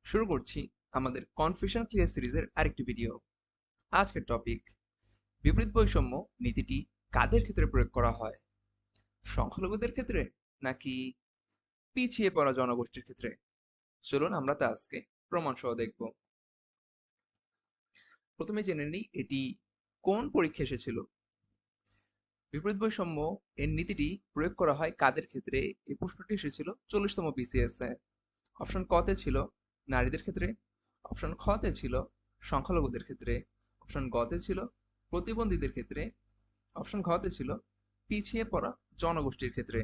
শুরু করছি আমাদের কনফিউশন ক্লিয়ার সিরিজের আরেকটি ভিডিও। আজকের টপিক, বিপরীত বৈষম্য নীতিটি কাদের ক্ষেত্রে প্রয়োগ করা হয়? সংখ্যালঘুদের ক্ষেত্রে নাকি পিছিয়ে পড়া জনগোষ্ঠীর ক্ষেত্রে? চলুন আমরা তা আজকে প্রমাণ সহ দেখব। প্রথমে জেনে নিই এটি কোন পরীক্ষা এসেছিল। বিপরীত বৈষম্য এর নীতিটি প্রয়োগ করা হয় কাদের ক্ষেত্রে? এই প্রশ্নটি এসেছিল 40তম বিসিএস এ। অপশন ক তে ছিল নারীদের ক্ষেত্রে, অপশন খ তে ছিল সংখ্যালঘুদের ক্ষেত্রে, অপশন গ তে ছিল প্রতিবন্ধীদের ক্ষেত্রে, অপশন ঘ তে ছিল পিছিয়ে পড়া জনগোষ্ঠীর ক্ষেত্রে।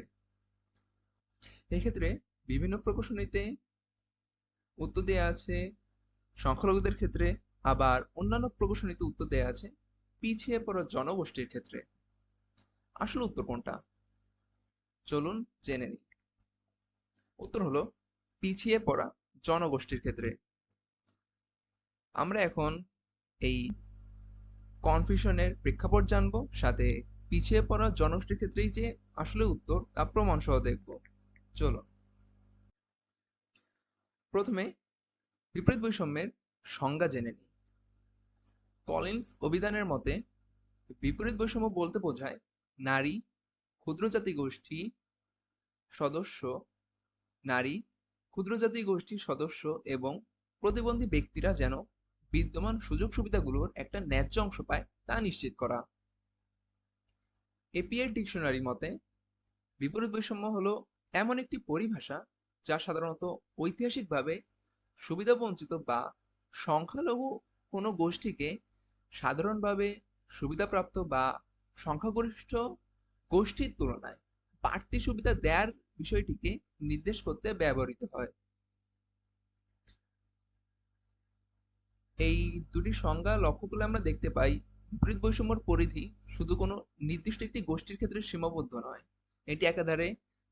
এক্ষেত্রে বিভিন্ন প্রকৌশলীতে উত্তর দেওয়া আছে সংখ্যালঘুদের ক্ষেত্রে, আবার অন্যান্য প্রকৌশলীতে উত্তর দেওয়া আছে পিছিয়ে পড়া জনগোষ্ঠীর ক্ষেত্রে। আসলে উত্তর কোনটা? চলুন জেনে নিই। উত্তর হলো পিছিয়ে পড়া জনগোষ্ঠীর ক্ষেত্রে। আমরা এখন এই কনফিউশনের প্রেক্ষাপট জানবো, সাথে পিছিয়ে পড়া জনগোষ্ঠীর ক্ষেত্রেই যে আসলে উত্তর তা প্রমাণ সহ দেখব। চলো প্রথমে বিপরীত বৈষম্যের সংজ্ঞা জেনে নিই। কলিন্স অভিধানের মতে বিপরীত বৈষম্য বলতে বোঝায় নারী, ক্ষুদ্র জাতি গোষ্ঠী সদস্য, নারী, ক্ষুদ্র জাতি গোষ্ঠীর সদস্য এবং প্রতিবন্ধী ব্যক্তিরা যেন বিদ্যমান সুযোগ সুবিধাগুলোর একটা ন্যায্য অংশ পায় তা নিশ্চিত করা। এপিএর ডিকশনারি মতে বিপরীত বৈষম্য হলো এমন একটি পরিভাষা যা সাধারণত ঐতিহাসিকভাবে সুবিধাবঞ্চিত বা সংখ্যালঘু কোনো গোষ্ঠীকে সাধারণভাবে সুবিধাপ্রাপ্ত বা সংখ্যাগরিষ্ঠ গোষ্ঠীর তুলনায় বাড়তি সুবিধা দেওয়ার বিষয়টিকে নির্দেশ করতে ব্যবহৃত হয়। এই দুটি সংজ্ঞা লক্ষ্য করলে আমরা দেখতে পাই বিপরীত বৈষম্যর পরিধি শুধু কোনো নির্দিষ্ট একটি গোষ্ঠীর ক্ষেত্রে সীমাবদ্ধ নয়। এটি একাধারে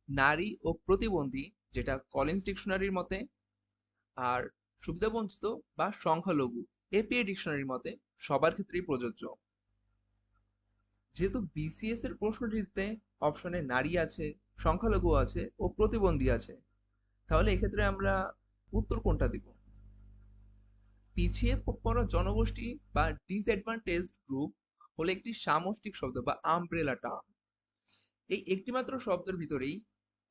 নারী ও প্রতিবন্ধী, যেটা কলিন্স ডিকশনারির মতে, আর সুবিধাবঞ্চিত বা সংখ্যালঘু এপিএ ডিকশনারির মতে সবার ক্ষেত্রেই প্রযোজ্য। যেহেতু বিসিএস এর প্রশ্নটিতে অপশনে নারী আছে, সংখ্যালঘু আছে ও প্রতিবন্ধী আছে, তাহলে এক্ষেত্রে আমরা উত্তর কোনটা দিব? পিছিয়ে পড়া জনগোষ্ঠী বা ডিসঅ্যাডভান্টেজ গ্রুপ হলো একটি সামষ্টিক শব্দ বা আমব্রেলা টার্ম। এই একটিমাত্র শব্দের ভিতরেই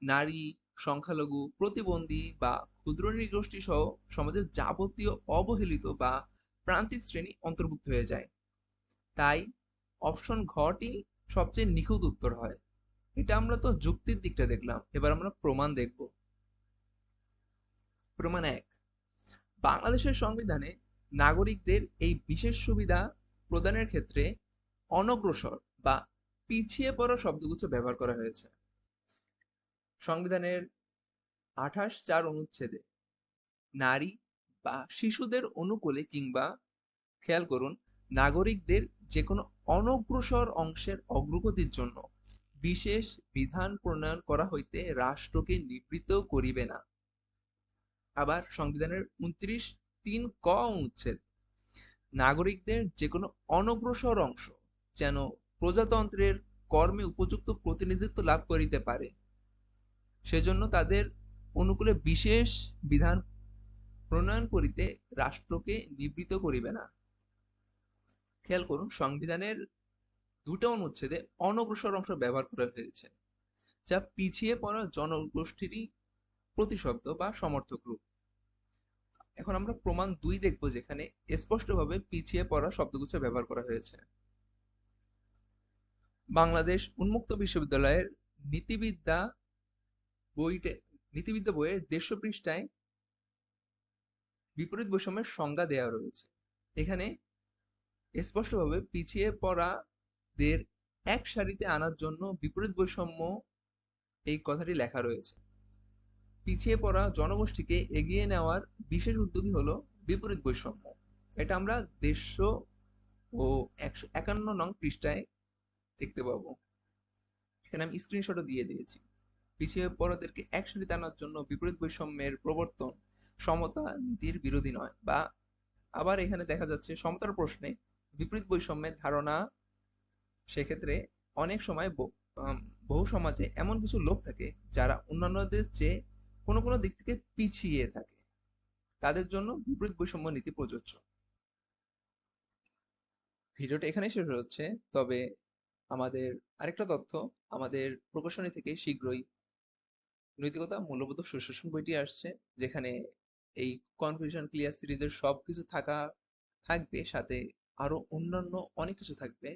নারী, সংখ্যালঘু, প্রতিবন্ধী বা ক্ষুদ্র নৃগোষ্ঠী সহ সমাজের যাবতীয় অবহেলিত বা প্রান্তিক শ্রেণী অন্তর্ভুক্ত হয়ে যায়। তাই অপশন ঘটি সবচেয়ে নিখুঁত উত্তর হয়। এটা আমরা তো যুক্তির দিকটা দেখলাম, এবার আমরা প্রমাণ দেখব। প্রমাণ এক, বাংলাদেশের সংবিধানে নাগরিকদের এই বিশেষ সুবিধা প্রদানের ক্ষেত্রে অনগ্রসর বা পিছিয়ে পড়া শব্দগুচ্ছ ব্যবহার করা হয়েছে। সংবিধানের 28(4) অনুচ্ছেদে নারী বা শিশুদের অনুকূলে কিংবা, খেয়াল করুন, নাগরিকদের যে কোনো অনগ্রসর অংশের অগ্রগতির জন্য বিশেষ বিধান প্রণয়ন করা হইতে রাষ্ট্রকে নিবৃত্ত করিবে না। আবার সংবিধানের 29(3) ক অনুচ্ছেদ, নাগরিকদের যে কোনো অনগ্রসর অংশ যেন প্রজাতন্ত্রের কর্মে উপযুক্ত প্রতিনিধিত্ব লাভ করিতে পারে, সেজন্য তাদের অনুকূলে বিশেষ বিধান প্রণয়ন করিতে রাষ্ট্রকে নিবৃত্ত করিবে না। খেয়াল করুন, সংবিধানের দুটো অনুচ্ছেদে অনগ্রসর অংশ ব্যবহার করা হয়েছে, যা পিছিয়ে পড়া জনগোষ্ঠীরই প্রতিশব্দ বা সমর্থক রূপ। এখন আমরা প্রমাণ 2 দেখব, যেখানে স্পষ্টভাবে পিছিয়ে পড়া শব্দগুচ্ছ ব্যবহার করা হয়েছে। বাংলাদেশ উন্মুক্ত বিশ্ববিদ্যালয়ের নীতিবিদ্যা বইটে নীতিবিদ্যা বইয়ের 150 পৃষ্ঠায় বিপরীত বৈষম্যের সংজ্ঞা দেওয়া রয়েছে। এখানে স্পষ্টভাবে পিছিয়ে পড়াদের এক সারিতে আনার জন্য বিপরীত বৈষম্য এই কথাটি লেখা রয়েছে। পিছিয়ে পড়া জনগোষ্ঠীকে এগিয়ে নেওয়ার বিশেষ উদ্যোগী হলো বিপরীত বৈষম্য। এটা আমরা 150 ও 151 নং পৃষ্ঠায় দেখতে পাবো। এখানে আমি স্ক্রিনশটও দিয়ে দিয়েছি। পিছিয়ে পড়াদেরকে এক সারিতে আনার জন্য বিপরীত বৈষম্যের প্রবর্তন সমতা নীতির বিরোধী নয়। বা আবার এখানে দেখা যাচ্ছে সমতার প্রশ্নে বিপরীত বৈষম্যের ধারণা, সেক্ষেত্রে অনেক সময় বহু সমাজে এমন কিছু লোক থাকে যারা অন্যান্যদের চেয়ে কোনো কোনো দিক থেকে পিছিয়ে থাকে, তাদের জন্য বিপরীত বৈষম্য নীতি প্রযোজ্য। ভিডিওটা এখানেই শেষ হচ্ছে, তবে আমাদের আরেকটা তথ্য, আমাদের প্রকাশনী থেকে শীঘ্রই নৈতিকতা মূল্যবোধ ও সুশাসন বইটি আসছে, যেখানে এই কনফিউশন ক্লিয়ার সিরিজের সবকিছু থাকবে, সাথে আরো অন্যান্য অনেক কিছু থাকবে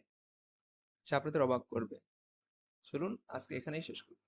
যা আপনাদের অবাক করবে। চলুন আজকে এখানেই শেষ করি।